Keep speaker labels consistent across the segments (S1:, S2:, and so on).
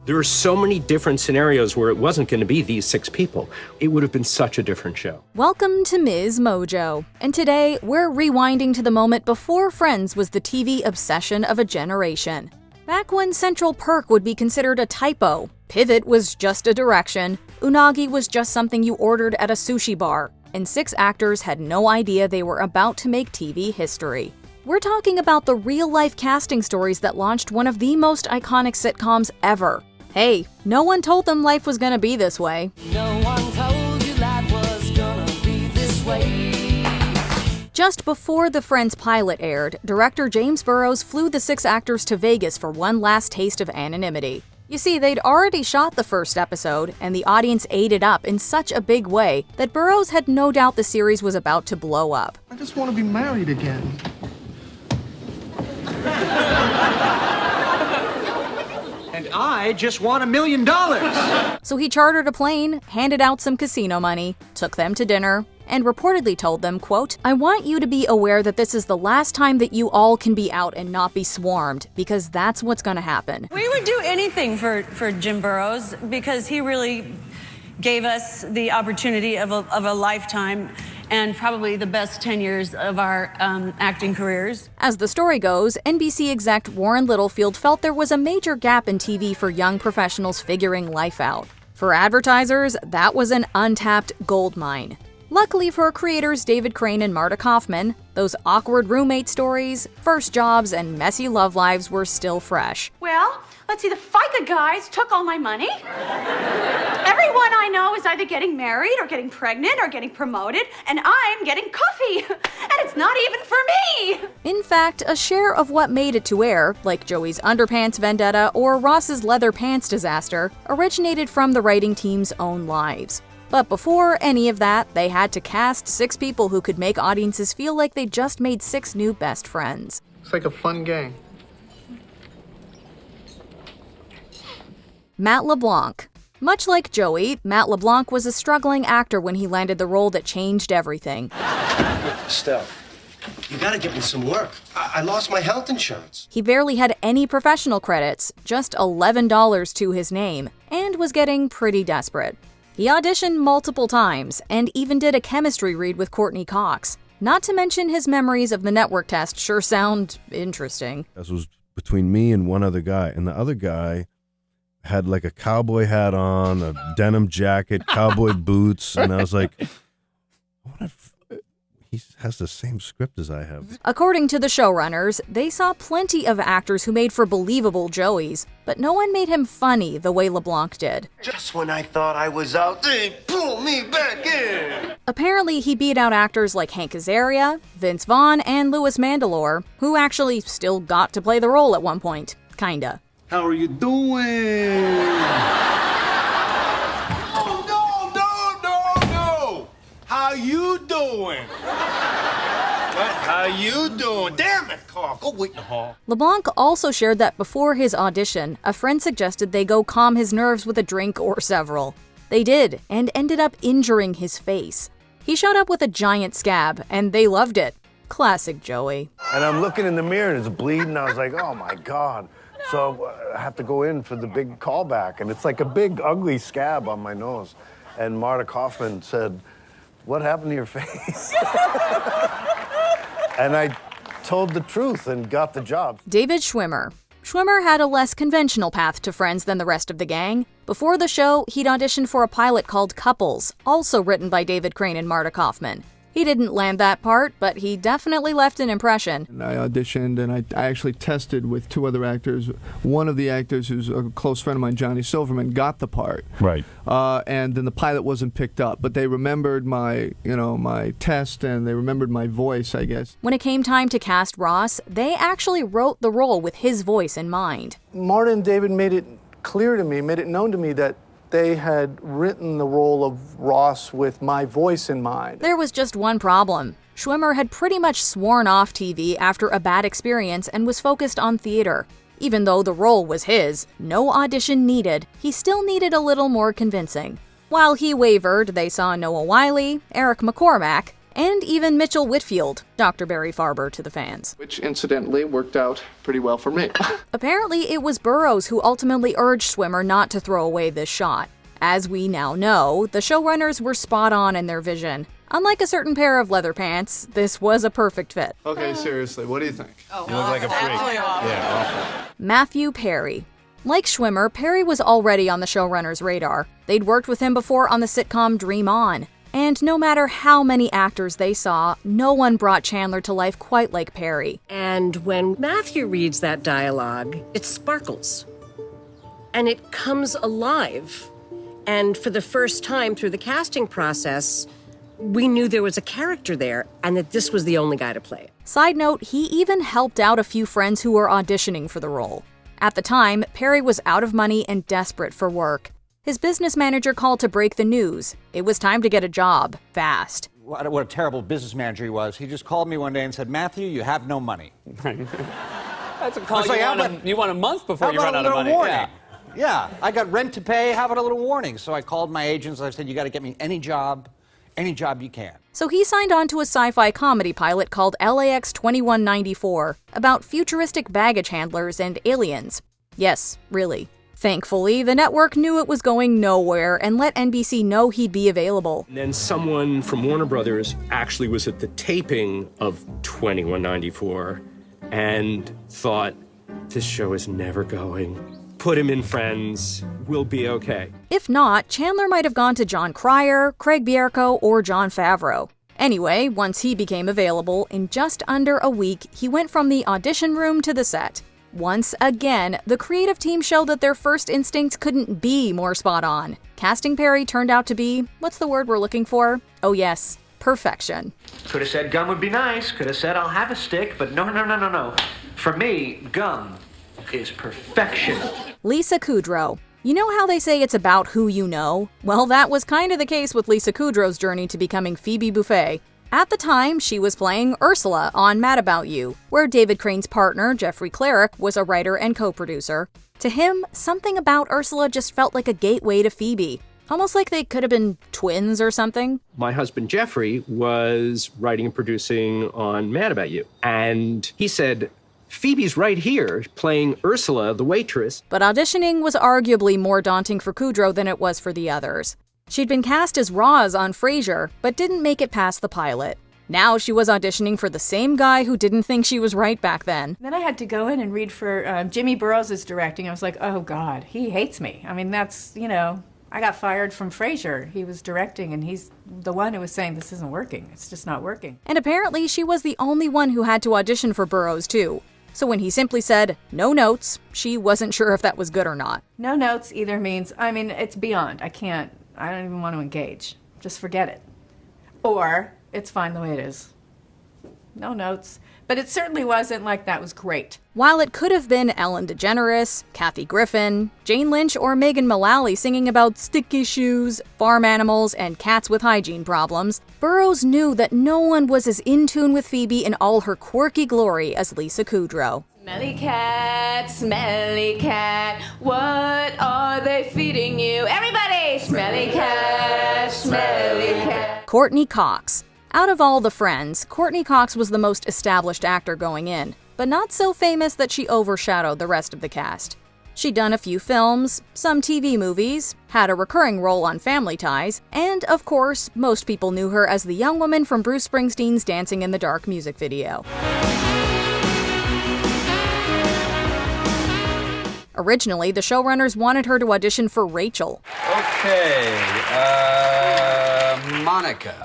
S1: There are so many different scenarios where it wasn't going to be these 6 people. It would have been such a different show.
S2: Welcome to MsMojo, and today we're rewinding to the moment before Friends was the TV obsession of a generation. Back when Central Perk would be considered a typo, Pivot was just a direction, Unagi was just something you ordered at a sushi bar, and 6 actors had no idea they were about to make TV history. We're talking about the real-life casting stories that launched one of the most iconic sitcoms ever. Hey, no one told them life was gonna be this way.
S3: No one told you life was gonna be this way.
S2: Just before the Friends pilot aired, director James Burrows flew the 6 actors to Vegas for one last taste of anonymity. You see, they'd already shot the first episode, and the audience ate it up in such a big way that Burrows had no doubt the series was about to blow up.
S4: I just want to be married again.
S5: And I just want $1 million.
S2: So he chartered a plane, handed out some casino money, took them to dinner, and reportedly told them, quote, "I want you to be aware that this is the last time that you all can be out and not be swarmed, because that's what's gonna happen."
S6: We would do anything for Jim Burrows because he really gave us the opportunity of a lifetime and probably the best 10 years of our acting careers.
S2: As the story goes, NBC exec Warren Littlefield felt there was a major gap in TV for young professionals figuring life out. For advertisers, that was an untapped gold mine. Luckily for creators David Crane and Marta Kaufman, those awkward roommate stories, first jobs, and messy love lives were still fresh.
S7: Well, let's see, the FICA guys took all my money. Everyone I know is either getting married or getting pregnant or getting promoted, and I'm getting coffee. And it's not even for me.
S2: In fact, a share of what made it to air, like Joey's underpants vendetta or Ross's leather pants disaster, originated from the writing team's own lives. But before any of that, they had to cast 6 people who could make audiences feel like they just made 6 new best friends.
S4: It's like a fun gang.
S2: Matt LeBlanc. Much like Joey, Matt LeBlanc was a struggling actor when he landed the role that changed everything.
S8: Estelle, you gotta get me some work. I lost my health insurance.
S2: He barely had any professional credits, just $11 to his name, and was getting pretty desperate. He auditioned multiple times, and even did a chemistry read with Courteney Cox. Not to mention his memories of the network test sure sound interesting.
S9: This was between me and one other guy, and the other guy had like a cowboy hat on, a denim jacket, cowboy boots, and I was like, what if he has the same script as I have?
S2: According to the showrunners, they saw plenty of actors who made for believable Joeys, but no one made him funny the way LeBlanc did.
S8: Just when I thought I was out, they pulled me back in.
S2: Apparently, he beat out actors like Hank Azaria, Vince Vaughn, and Louis Mandylor, who actually still got to play the role at one point. Kinda.
S5: How are you doing?
S8: No. How you doing? What? How you doing? Damn it, Carl. Go wait in the hall.
S2: LeBlanc also shared that before his audition, a friend suggested they go calm his nerves with a drink or several. They did, and ended up injuring his face. He showed up with a giant scab, and they loved it. Classic Joey.
S10: And I'm looking in the mirror and it's bleeding. I was like, oh my God. So I have to go in for the big callback. And it's like a big, ugly scab on my nose. And Marta Kaufman said, "What happened to your face?" And I told the truth and got the job.
S2: David Schwimmer. Schwimmer had a less conventional path to Friends than the rest of the gang. Before the show, he'd auditioned for a pilot called Couples, also written by David Crane and Marta Kaufman. He didn't land that part, but he definitely left an impression.
S4: And I auditioned, and I actually tested with 2 other actors. One of the actors, who's a close friend of mine, Johnny Silverman, got the part.
S9: Right.
S4: And then the pilot wasn't picked up, but they remembered my test, and they remembered my voice, I guess.
S2: When it came time to cast Ross, they actually wrote the role with his voice in mind.
S4: Marta and David made it clear to me, made it known to me that they had written the role of Ross with my voice in mind.
S2: There was just one problem. Schwimmer had pretty much sworn off TV after a bad experience and was focused on theater. Even though the role was his, no audition needed, he still needed a little more convincing. While he wavered, they saw Noah Wyle, Eric McCormack, and even Mitchell Whitfield, Dr. Barry Farber to the fans.
S4: Which incidentally worked out pretty well for me.
S2: Apparently, it was Burroughs who ultimately urged Schwimmer not to throw away this shot. As we now know, the showrunners were spot on in their vision. Unlike a certain pair of leather pants, this was a perfect fit.
S4: Okay, seriously, what do you think?
S10: You look like a freak. Yeah, awful.
S2: Matthew Perry. Like Schwimmer, Perry was already on the showrunner's radar. They'd worked with him before on the sitcom Dream On. And no matter how many actors they saw, no one brought Chandler to life quite like Perry.
S11: And when Matthew reads that dialogue, it sparkles. And it comes alive. And for the first time through the casting process, we knew there was a character there and that this was the only guy to play it.
S2: Side note, he even helped out a few friends who were auditioning for the role. At the time, Perry was out of money and desperate for work. His business manager called to break the news. It was time to get a job, fast.
S12: What a terrible business manager he was. He just called me one day and said, Matthew, you have no money.
S13: That's a call you want a month before you run out of money.
S12: Warning? Yeah, I got rent to pay. How about a little warning? So I called my agents. I said, you got to get me any job you can.
S2: So he signed on to a sci-fi comedy pilot called LAX 2194 about futuristic baggage handlers and aliens. Yes, really. Thankfully, the network knew it was going nowhere and let NBC know he'd be available.
S1: And then someone from Warner Brothers actually was at the taping of 2194 and thought, this show is never going. Put him in Friends, we'll be okay.
S2: If not, Chandler might have gone to John Cryer, Craig Bierko, or Jon Favreau. Anyway, once he became available, in just under a week, he went from the audition room to the set. Once again, the creative team showed that their first instincts couldn't be more spot on. Casting Perry turned out to be, what's the word we're looking for? Oh yes, perfection.
S5: Could have said gum would be nice. Could have said I'll have a stick, but no. For me, gum is perfection.
S2: Lisa Kudrow. You know how they say it's about who you know? Well, that was kind of the case with Lisa Kudrow's journey to becoming Phoebe Buffay. At the time, she was playing Ursula on Mad About You, where David Crane's partner, Jeffrey Cleric, was a writer and co-producer. To him, something about Ursula just felt like a gateway to Phoebe. Almost like they could have been twins or something.
S1: My husband Jeffrey was writing and producing on Mad About You, and he said, Phoebe's right here, playing Ursula, the waitress.
S2: But auditioning was arguably more daunting for Kudrow than it was for the others. She'd been cast as Roz on Frasier, but didn't make it past the pilot. Now she was auditioning for the same guy who didn't think she was right back then.
S14: Then I had to go in and read for Jimmy Burrows' directing. I was like, oh God, he hates me. I mean, that's, I got fired from Frasier. He was directing, and he's the one who was saying, this isn't working. It's just not working.
S2: And apparently she was the only one who had to audition for Burrows, too. So when he simply said, no notes, she wasn't sure if that was good or not.
S14: No notes either means, it's beyond. I don't even want to engage. Just forget it. Or, it's fine the way it is. No notes. But it certainly wasn't like that was great.
S2: While it could have been Ellen DeGeneres, Kathy Griffin, Jane Lynch, or Megan Mullally singing about sticky shoes, farm animals, and cats with hygiene problems, Burroughs knew that no one was as in tune with Phoebe in all her quirky glory as Lisa Kudrow.
S15: Smelly cat, what are they feeding you? Everybody! Smelly cat, smelly cat.
S2: Courteney Cox. Out of all the friends, Courteney Cox was the most established actor going in, but not so famous that she overshadowed the rest of the cast. She'd done a few films, some TV movies, had a recurring role on Family Ties, and, of course, most people knew her as the young woman from Bruce Springsteen's Dancing in the Dark music video. Originally, the showrunners wanted her to audition for Rachel.
S13: Okay, Monica.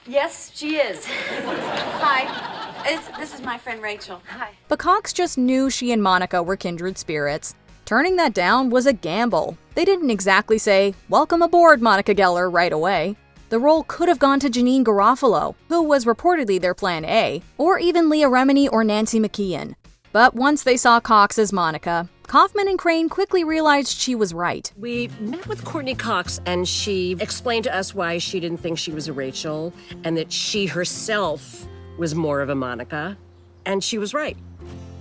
S7: Yes, she is. Hi. This is my friend Rachel. Hi.
S2: But Cox just knew she and Monica were kindred spirits. Turning that down was a gamble. They didn't exactly say, welcome aboard, Monica Geller, right away. The role could have gone to Janeane Garofalo, who was reportedly their plan A, or even Leah Remini or Nancy McKeon. But once they saw Cox as Monica, Kaufman and Crane quickly realized she was right.
S11: We met with Courteney Cox, and she explained to us why she didn't think she was a Rachel, and that she herself was more of a Monica, and she was right.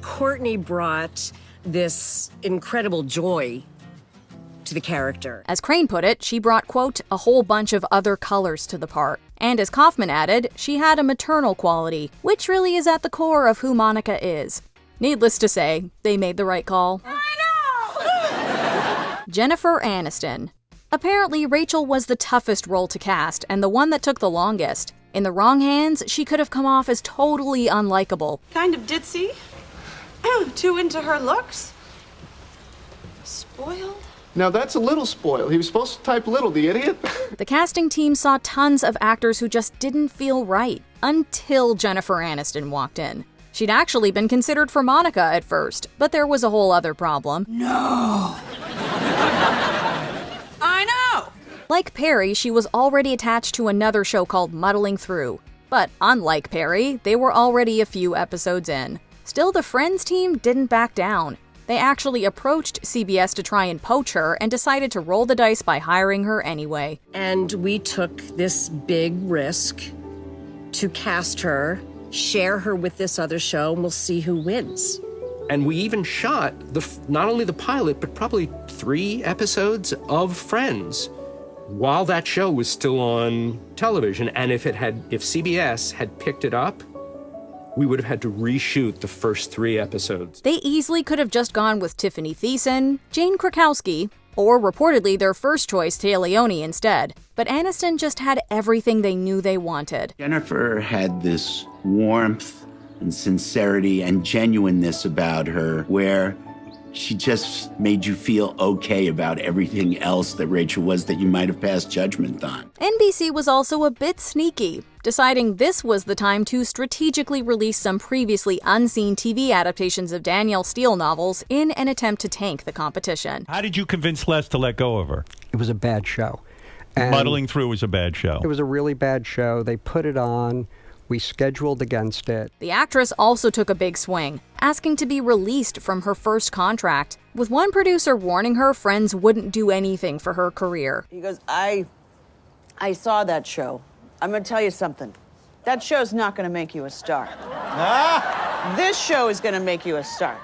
S11: Courteney brought this incredible joy to the character.
S2: As Crane put it, she brought, quote, a whole bunch of other colors to the part. And as Kaufman added, she had a maternal quality, which really is at the core of who Monica is. Needless to say, they made the right call. I know! Jennifer Aniston. Apparently, Rachel was the toughest role to cast and the one that took the longest. In the wrong hands, she could have come off as totally unlikable.
S16: Kind of ditzy. Too into her looks. Spoiled.
S4: Now that's a little spoiled. He was supposed to type little, the idiot.
S2: The casting team saw tons of actors who just didn't feel right until Jennifer Aniston walked in. She'd actually been considered for Monica at first, but there was a whole other problem.
S16: No. I know.
S2: Like Perry, she was already attached to another show called Muddling Through. But unlike Perry, they were already a few episodes in. Still, the Friends team didn't back down. They actually approached CBS to try and poach her and decided to roll the dice by hiring her anyway.
S11: And we took this big risk to cast her, share her with this other show, and we'll see who wins.
S1: And we even shot not only the pilot, but probably 3 episodes of Friends while that show was still on television. And if CBS had picked it up, we would have had to reshoot the first 3 episodes.
S2: They easily could have just gone with Tiffany Thiessen, Jane Krakowski, or reportedly their first choice, Téa Leoni, instead. But Aniston just had everything they knew they wanted.
S17: Jennifer had this warmth and sincerity and genuineness about her where she just made you feel okay about everything else that Rachel was that you might have passed judgment on.
S2: NBC was also a bit sneaky, deciding this was the time to strategically release some previously unseen TV adaptations of Danielle Steele novels in an attempt to tank the competition.
S18: How did you convince Les to let go of her?
S19: It was a bad show. And
S18: Muddling Through was a bad show.
S19: It was a really bad show. They put it on. We scheduled against it.
S2: The actress also took a big swing, asking to be released from her first contract, with one producer warning her Friends wouldn't do anything for her career.
S20: He goes, I saw that show. I'm going to tell you something. That show's not going to make you a star. This show is going to make you a star.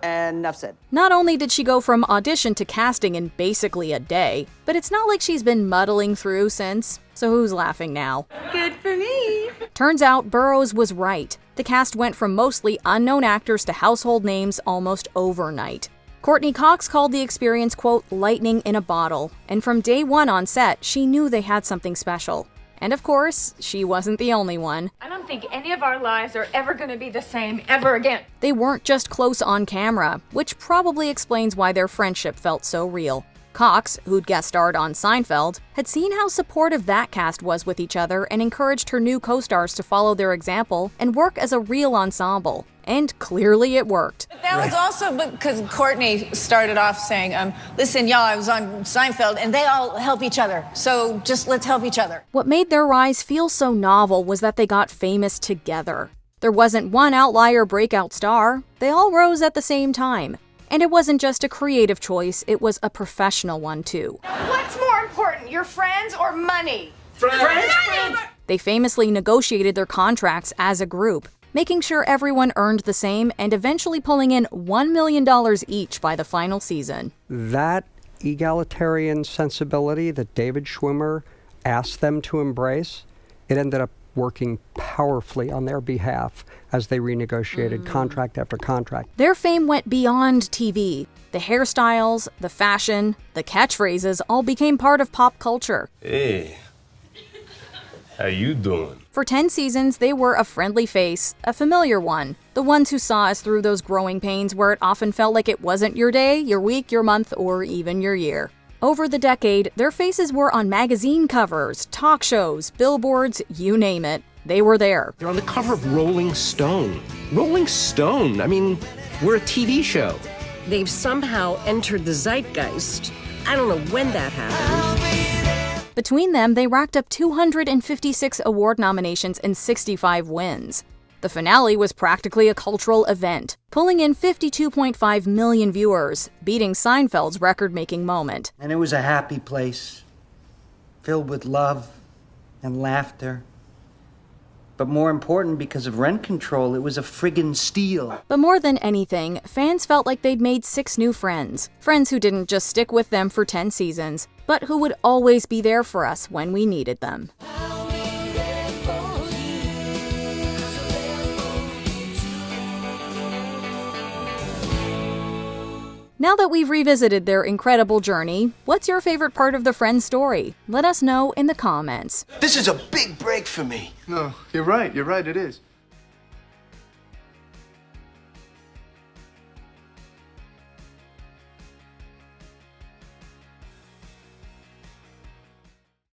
S20: And enough said.
S2: Not only did she go from audition to casting in basically a day, but it's not like she's been muddling through since, so who's laughing now?
S16: Good for me.
S2: Turns out Burroughs was right. The cast went from mostly unknown actors to household names almost overnight. Courteney Cox called the experience, quote, lightning in a bottle, and from day one on set, she knew they had something special. And of course, she wasn't the only one.
S15: I don't think any of our lives are ever going to be the same ever again.
S2: They weren't just close on camera, which probably explains why their friendship felt so real. Cox, who'd guest starred on Seinfeld, had seen how supportive that cast was with each other and encouraged her new co-stars to follow their example and work as a real ensemble. And clearly it worked.
S6: But that was also because Courtney started off saying, listen, y'all, I was on Seinfeld, and they all help each other. So just let's help each other.
S2: What made their rise feel so novel was that they got famous together. There wasn't one outlier breakout star. They all rose at the same time. And it wasn't just a creative choice, it was a professional one too.
S15: What's more important, your friends or money?
S16: Friends.
S2: They famously negotiated their contracts as a group, making sure everyone earned the same and eventually pulling in $1 million each by the final season.
S19: That egalitarian sensibility that David Schwimmer asked them to embrace, it ended up working powerfully on their behalf as they renegotiated contract after contract.
S2: Their fame went beyond TV. The hairstyles, the fashion, the catchphrases all became part of pop culture.
S21: Hey, how you doing?
S2: For 10 seasons, they were a friendly face, a familiar one. The ones who saw us through those growing pains where it often felt like it wasn't your day, your week, your month, or even your year. Over the decade, their faces were on magazine covers, talk shows, billboards, you name it. They were there.
S1: They're on the cover of Rolling Stone. Rolling Stone, I mean, we're a TV show.
S11: They've somehow entered the zeitgeist. I don't know when that happened.
S2: Between them, they racked up 256 award nominations and 65 wins. The finale was practically a cultural event, pulling in 52.5 million viewers, beating Seinfeld's record-making moment.
S22: And it was a happy place, filled with love and laughter.
S3: But more important, because of rent control, it was a friggin' steal.
S2: But more than anything, fans felt like they'd made 6 new friends. Friends who didn't just stick with them for 10 seasons, but who would always be there for us when we needed them. Now that we've revisited their incredible journey, what's your favorite part of the Friends story? Let us know in the comments.
S8: This is a big break for me.
S4: No, you're right, it is.